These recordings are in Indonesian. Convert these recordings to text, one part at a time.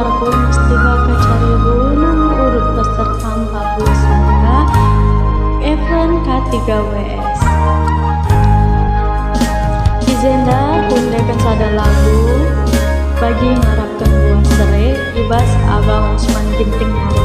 keluarku mesti bakal cari gunung urut peserta 49 event K3WS. Izenda kundekan sada lagu bagi ngarapkan buah serai ibas Abang Usman Ginting Hari.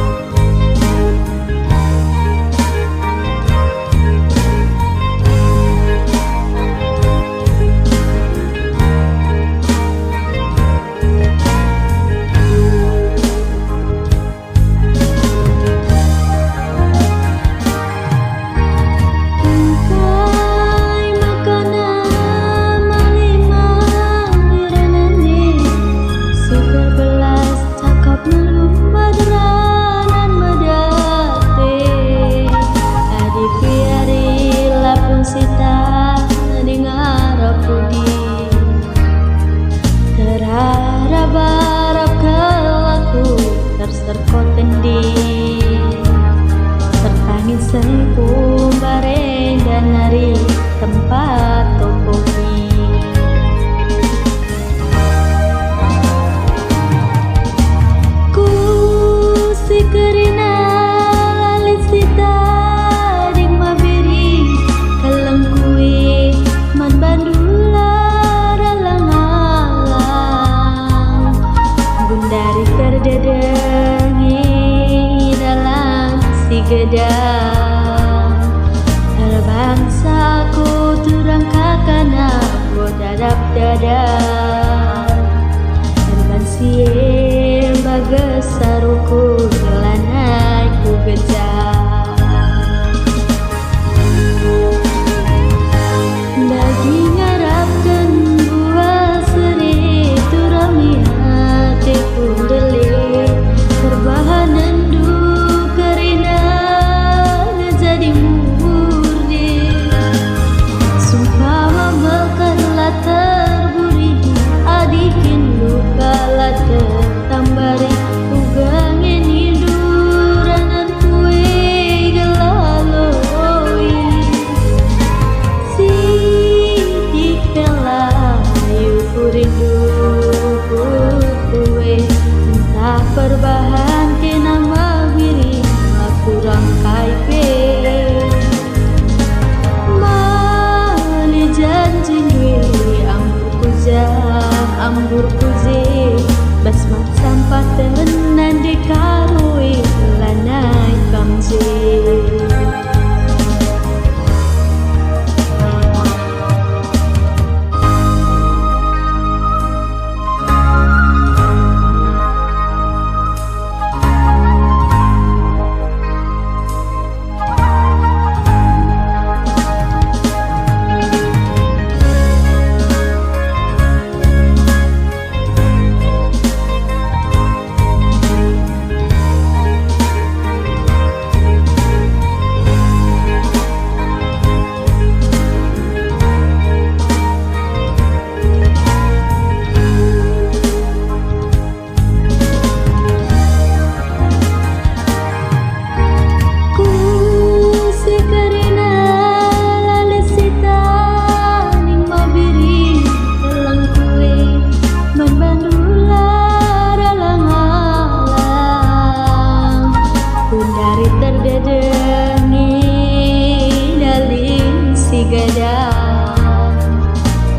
Sengkum bareng dan nari tempat topoki. Ku si kerina lalit sita ding mabiri kalang kui man bandula dalang-alang gundari terdedengi dalam si gedang. Bangsaku turang kakana bodadap dadar dan siye bagasaruku gelanai ku gejar bagi ngarapkan buah seri turami hati kundelik perbahanan tambari ugangin hiduranan kue gelaloi si dikelayu kurindu kue entah perbahan kena mawiri kurang kaipe mali janji dwi ambur kuzi basmat sampah tenan dikarui lanai kamji.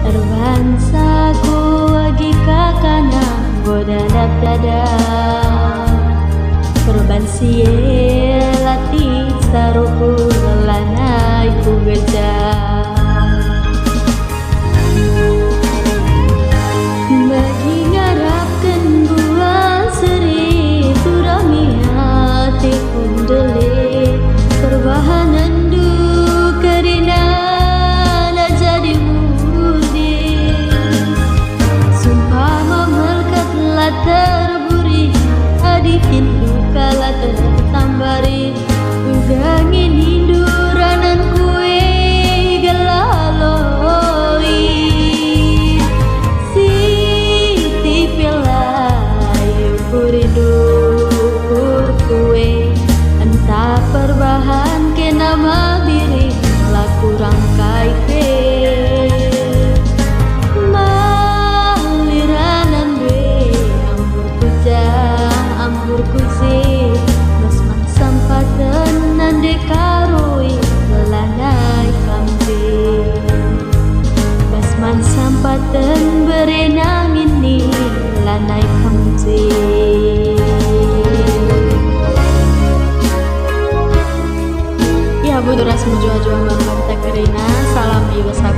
Terbangsaku lagi kakana bodadap dadar korban siye latih saruku lanai ku gejar bagi ngarapkan buah seri turami hati kundelik perbahanan du kerina sampaten nande karui lanai kambe basman sampaten berenang ini lanai kambe. Ya buduras mujuah-juah bambang takerina salam iwasa